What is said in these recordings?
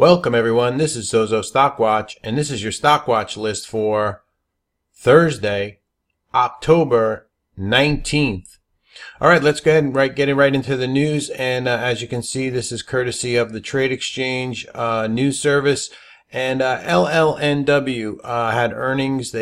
Welcome everyone, this is Zozo Stockwatch, and this is your Stockwatch list for Thursday, October 19th. Alright, let's go ahead and get right into the news, and as you can see, this is courtesy of the Trade Exchange news service, and LLNW had earnings.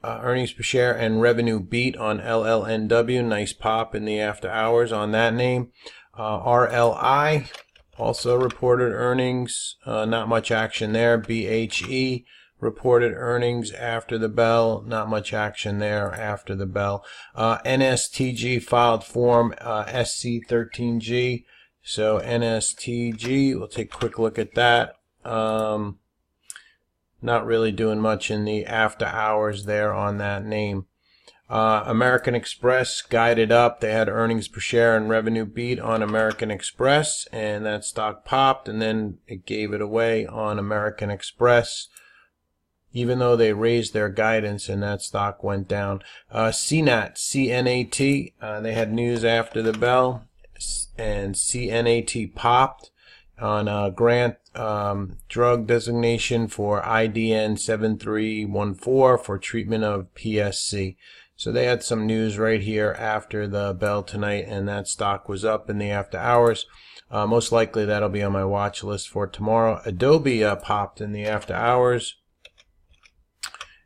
Earnings per share and revenue beat on LLNW, nice pop in the after hours on that name. RLI also reported earnings, not much action there. BHE reported earnings after the bell, not much action there after the bell. NSTG filed form SC13G, so NSTG, we'll take a quick look at that. Not really doing much in the after hours there on that name. American Express guided up. They had earnings per share and revenue beat on American Express, and that stock popped, and then it gave it away on American Express, even though they raised their guidance, and that stock went down. CNAT, they had news after the bell, and CNAT popped on grant drug designation for IDN 7314 for treatment of PSC. So they had some news right here after the bell tonight, and that stock was up in the after hours. Most likely that'll be on my watch list for tomorrow. Adobe popped in the after hours,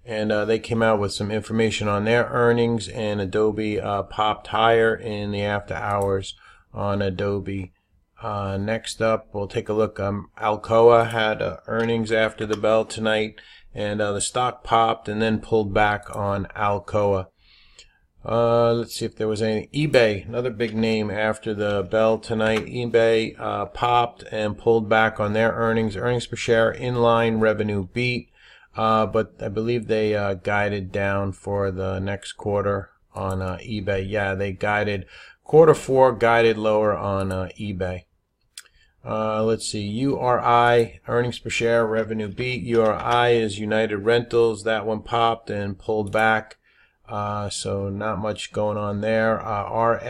and they came out with some information on their earnings, and Adobe popped higher in the after hours on Adobe. Next up, we'll take a look. Alcoa had earnings after the bell tonight, and the stock popped and then pulled back on Alcoa. Let's see if there was any. eBay, another big name after the bell tonight. eBay popped and pulled back on their earnings. Earnings per share in line, revenue beat, but I believe they guided down for the next quarter on eBay. Yeah, they guided Q4 guided lower on eBay. Let's see, URI, earnings per share, revenue beat. URI is United Rentals. That one popped and pulled back. So not much going on there. RXDX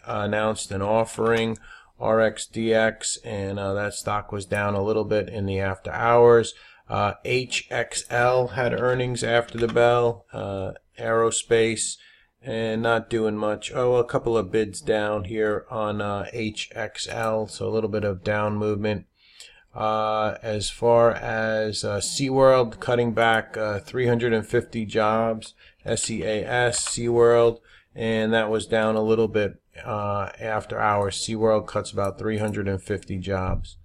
announced an offering. RXDX, and that stock was down a little bit in the after hours. HXL had earnings after the bell. Aerospace, and not doing much. Oh, a couple of bids down here on HXL, so a little bit of down movement. As far as SeaWorld, cutting back 350 jobs, SEAS, SeaWorld, and that was down a little bit after hours. SeaWorld cuts about 350 jobs.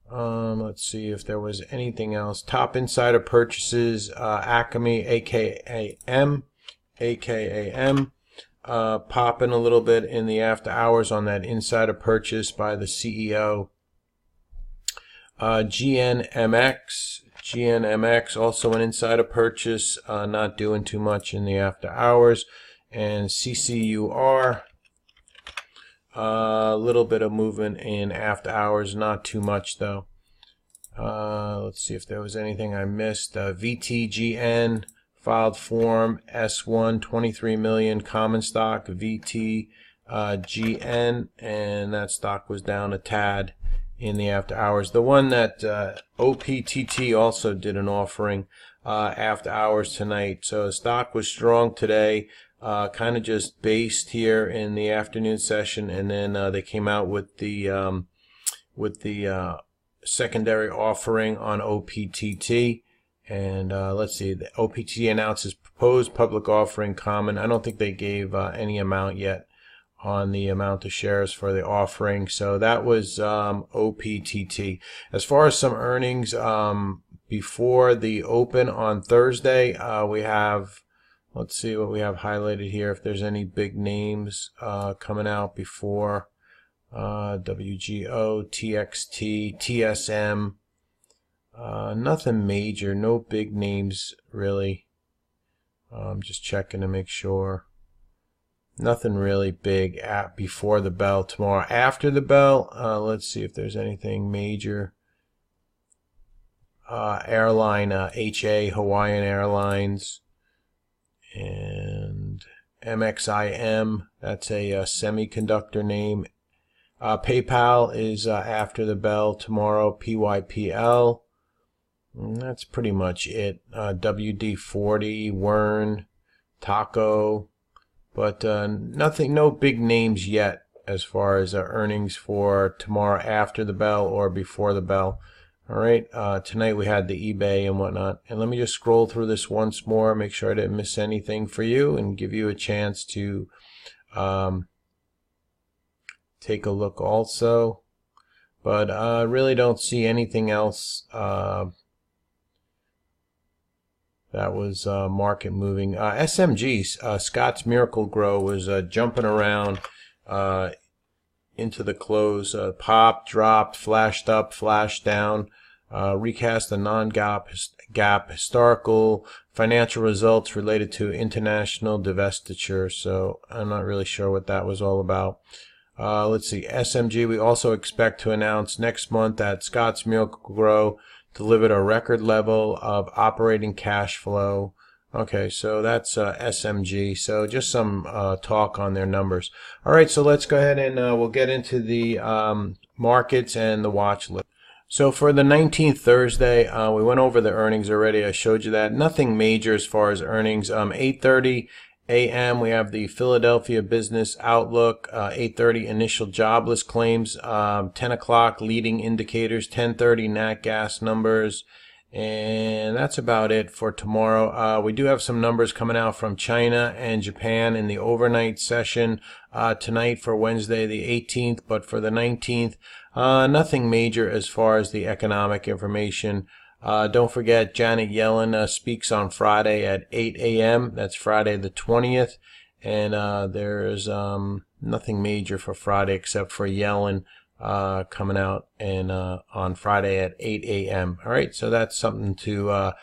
Let's see if there was anything else. Top insider purchases, Acme, AKAM, popping a little bit in the after hours on that insider purchase by the CEO. GNMX, also an insider purchase, not doing too much in the after hours. And CCUR, a little bit of movement in after hours, not too much though. Let's see if there was anything I missed. VTGN filed form S1, 23 million common stock, VTGN, and that stock was down a tad in the after hours. The one that OPTT also did an offering after hours tonight. So the stock was strong today, kind of just based here in the afternoon session, and then they came out with the secondary offering on OPTT. And let's see, the OPT announces proposed public offering common. I don't think they gave any amount yet on the amount of shares for the offering. So that was OPTT. As far as some earnings before the open on Thursday, we have, let's see what we have highlighted here, if there's any big names coming out before. WGO, TXT, TSM. Nothing major, no big names really. I'm just checking to make sure. Nothing really big before the bell tomorrow. After the bell, let's see if there's anything major. Airline, HA, Hawaiian Airlines, and MXIM, that's a semiconductor name. PayPal is after the bell tomorrow, PYPL. And that's pretty much it. WD40, Wern, Taco, but nothing, no big names yet as far as earnings for tomorrow after the bell or before the bell. All right, tonight we had the eBay and whatnot. And let me just scroll through this once more, make sure I didn't miss anything for you, and give you a chance to take a look also. But I really don't see anything else that was market moving. SMG, Scott's Miracle Grow, was jumping around into the close. Popped, dropped, flashed up, flashed down. Recast the non-GAAP historical financial results related to international divestiture. So I'm not really sure what that was all about. Let's see. SMG, we also expect to announce next month that Scott's Miracle Grow delivered a record level of operating cash flow. Okay, so that's SMG. So just some talk on their numbers. All right, so let's go ahead and we'll get into the markets and the watch list. So for the 19th Thursday, we went over the earnings already. I showed you that. Nothing major as far as earnings. 8:30 a.m. we have the Philadelphia Business Outlook. 8:30 initial jobless claims. 10 o'clock leading indicators. 10:30 nat gas numbers. And that's about it for tomorrow. We do have some numbers coming out from China and Japan in the overnight session tonight for Wednesday the 18th. But for the 19th, nothing major as far as the economic information. Don't forget, Janet Yellen speaks on Friday at 8 a.m. That's Friday the 20th. And there's nothing major for Friday except for Yellen coming out and on Friday at 8 a.m. All right, so that's something to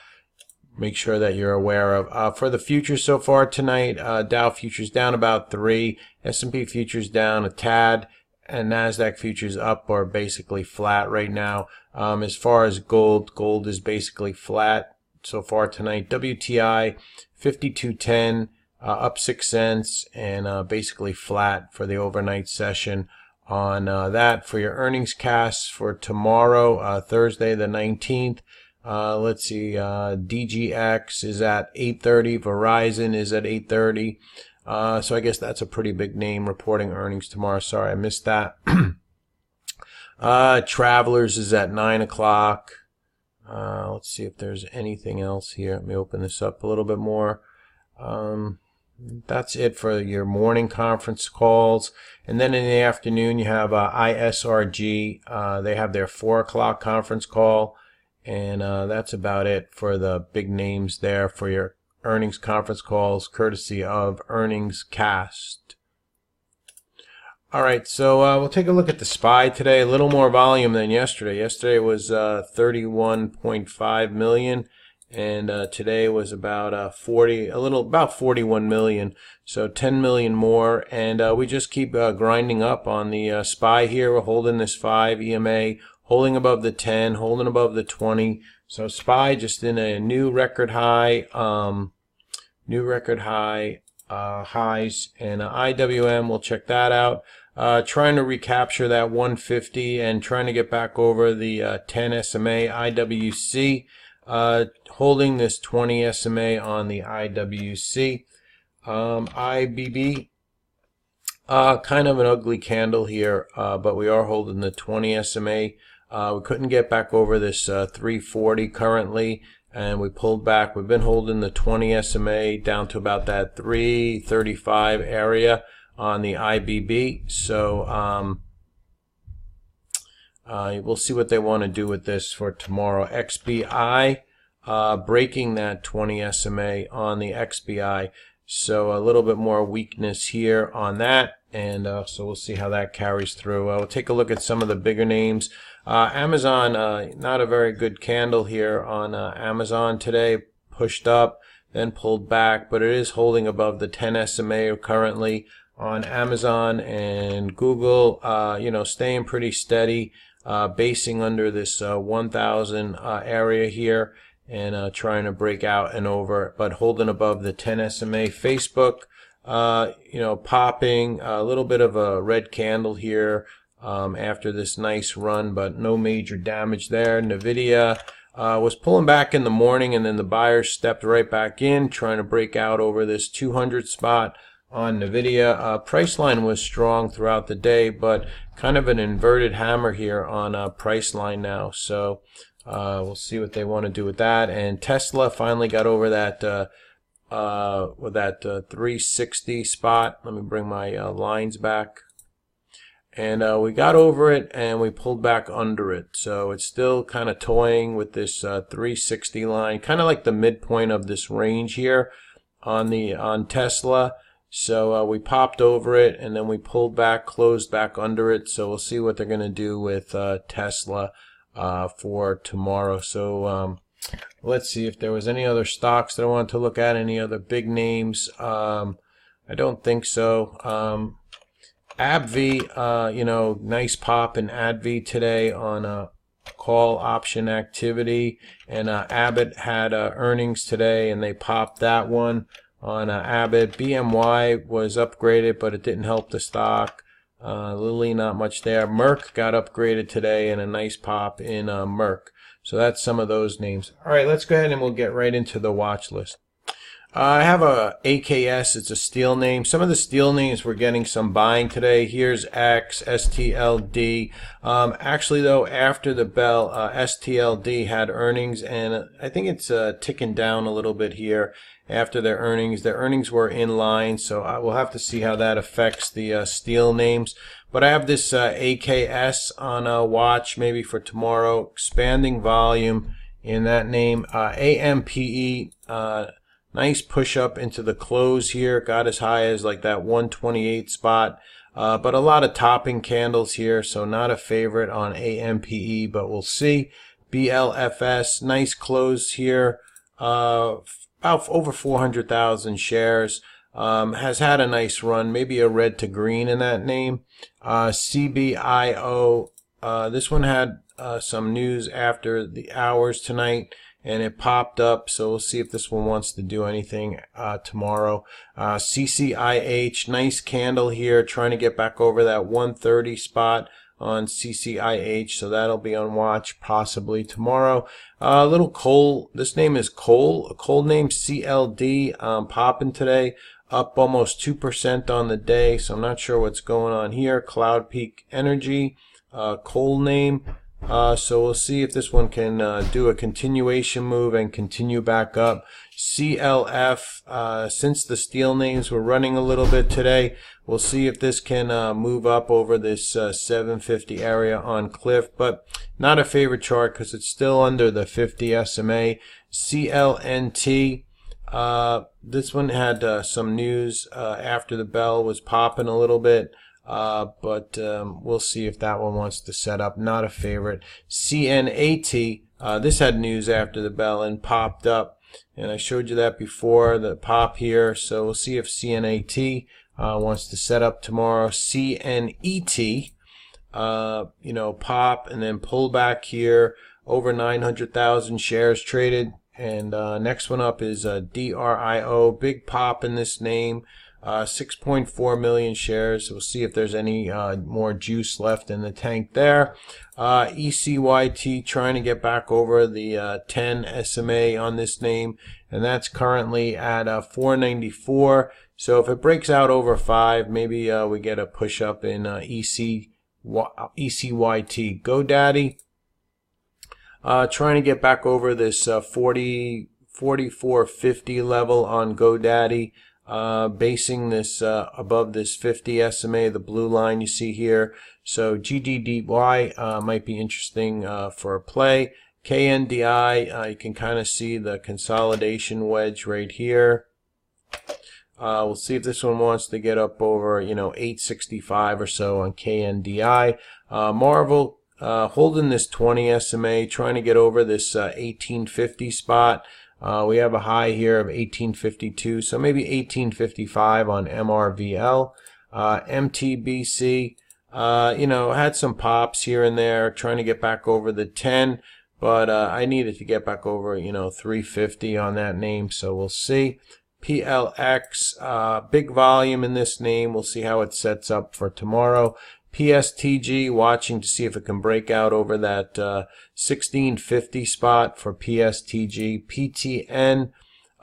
make sure that you're aware of. For the futures so far tonight, Dow futures down about 3, S&P futures down a tad, and NASDAQ futures up or basically flat right now. As far as gold is basically flat so far tonight. WTI 52.10, up 6 cents, and basically flat for the overnight session. On that, for your earnings cast for tomorrow, Thursday the 19th, let's see, DGX is at 8:30, Verizon is at 8:30, so I guess that's a pretty big name reporting earnings tomorrow. Sorry, I missed that. Travelers is at 9 o'clock. Let's see if there's anything else here. Let me open this up a little bit more. That's it for your morning conference calls. And then in the afternoon, you have ISRG. They have their 4 o'clock conference call. And that's about it for the big names there for your earnings conference calls, courtesy of Earnings Cast. All right, so we'll take a look at the SPY today. A little more volume than yesterday. Yesterday was 31.5 million. And today was about about 41 million, so 10 million more. And we just keep grinding up on the SPY here. We're holding this 5 EMA, holding above the 10, holding above the 20. So SPY just in a new record high, highs. And IWM, we'll check that out. Trying to recapture that 150 and trying to get back over the 10 SMA. IWC. Holding this 20 SMA on the IWC. IBB, kind of an ugly candle here, but we are holding the 20 SMA. We couldn't get back over this 340 currently, and we pulled back. We've been holding the 20 SMA down to about that 335 area on the IBB. So we'll see what they want to do with this for tomorrow. XBI, breaking that 20 SMA on the XBI. So a little bit more weakness here on that. And so we'll see how that carries through. We'll take a look at some of the bigger names. Amazon, not a very good candle here on Amazon today. Pushed up, then pulled back, but it is holding above the 10 SMA currently on Amazon. And Google, staying pretty steady. Basing under this 1,000 area here and trying to break out and over, but holding above the 10 SMA. Facebook, popping a little bit of a red candle here after this nice run, but no major damage there. NVIDIA was pulling back in the morning, and then the buyers stepped right back in, trying to break out over this 200 spot on NVIDIA. Price line was strong throughout the day, but kind of an inverted hammer here on price line now. So we'll see what they want to do with that. And Tesla finally got over that with that 360 spot. Let me bring my lines back. And we got over it, and we pulled back under it. So it's still kind of toying with this 360 line, kind of like the midpoint of this range here on Tesla. So we popped over it, and then we pulled back, closed back under it. So we'll see what they're going to do with Tesla for tomorrow. So let's see if there was any other stocks that I wanted to look at, any other big names. I don't think so. AbbVie, nice pop in AbbVie today on call option activity, and Abbott had earnings today, and they popped that one on Abbott. BMY was upgraded, but it didn't help the stock. Lilly, not much there. Merck got upgraded today, and a nice pop in Merck. So that's some of those names. All right, let's go ahead and we'll get right into the watch list. I have a AKS. It's a steel name. Some of the steel names we're getting some buying today. Here's X, STLD. Actually, though, after the bell, STLD had earnings, and I think it's ticking down a little bit here after their earnings. Their earnings were in line, so I will have to see how that affects the steel names. But I have this AKS on watch maybe for tomorrow. Expanding volume in that name. AMPE. Nice push up into the close here. Got as high as like that 128 spot. But a lot of topping candles here, so not a favorite on AMPE, but we'll see. BLFS, nice close here. About over 400,000 shares. Has had a nice run, maybe a red to green in that name. CBIO, this one had some news after the hours tonight, and it popped up, so we'll see if this one wants to do anything tomorrow. CCIH, nice candle here, trying to get back over that 130 spot on CCIH, so that'll be on watch possibly tomorrow. Little coal, this name is coal, a coal name, CLD, popping today, up almost 2% on the day, so I'm not sure what's going on here. Cloud Peak Energy, coal name. So we'll see if this one can do a continuation move and continue back up. CLF, since the steel names were running a little bit today, we'll see if this can move up over this 750 area on Cliff, but not a favorite chart because it's still under the 50 SMA. CLNT, this one had some news after the bell, was popping a little bit. But we'll see if that one wants to set up. Not a favorite. CNAT, this had news after the bell and popped up, and I showed you that before, the pop here. So we'll see if CNAT wants to set up tomorrow. CNET, pop and then pull back here, over 900,000 shares traded. And next one up is DRIO, big pop in this name. 6.4 million shares. We'll see if there's any more juice left in the tank there. ECYT trying to get back over the 10 SMA on this name, and that's currently at 494. So if it breaks out over 5, maybe we get a push up in ECYT. GoDaddy trying to get back over this 44.50 level on GoDaddy. Basing this above this 50 SMA, the blue line you see here. So GDDY might be interesting for a play. KNDI, you can kind of see the consolidation wedge right here. We'll see if this one wants to get up over 865 or so on KNDI. Marvel holding this 20 SMA, trying to get over this 1850 spot. We have a high here of 1852, so maybe 1855 on MRVL. MTBC, had some pops here and there, trying to get back over the 10, but I needed to get back over 350 on that name, so we'll see. PLX, big volume in this name. We'll see how it sets up for tomorrow. PSTG, watching to see if it can break out over that 1650 spot for PSTG. PTN,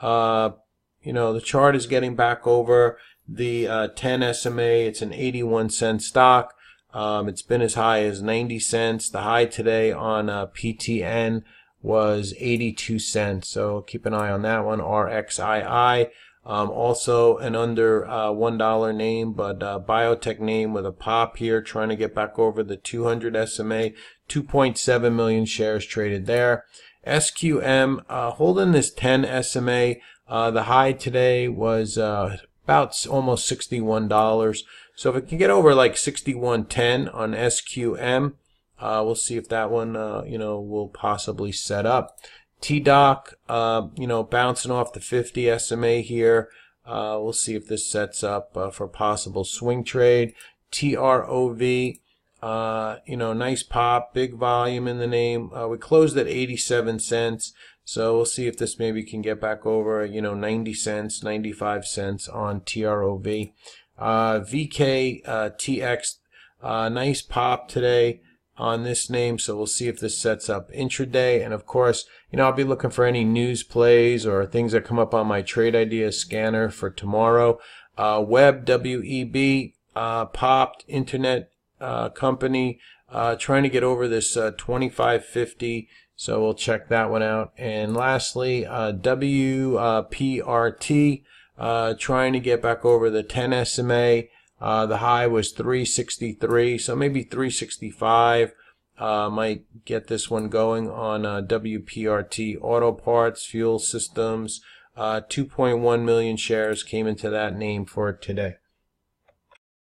the chart is getting back over the 10 SMA. It's an 81-cent stock. It's been as high as 90 cents. The high today on PTN was 82 cents. So keep an eye on that one. RXII. Also an under $1 name, but biotech name with a pop here, trying to get back over the 200 SMA. 2.7 million shares traded there. SQM holding this 10 SMA. The high today was about almost $61. So if it can get over like 61.10 on SQM, we'll see if that one will possibly set up. TDOC, bouncing off the 50 SMA here. We'll see if this sets up for possible swing trade. TROV, nice pop, big volume in the name. We closed at 87 cents. So we'll see if this maybe can get back over, 90 cents, 95 cents on TROV. VKTX, nice pop today on this name, so we'll see if this sets up intraday. And of course, I'll be looking for any news plays or things that come up on my trade ideas scanner for tomorrow. Web, WEB, popped, internet company, trying to get over this 2550, so we'll check that one out. And lastly, WPRT, trying to get back over the 10 SMA. The high was 363, so maybe 365. Might get this one going on WPRT. Auto parts, fuel systems, 2.1 million shares came into that name for today.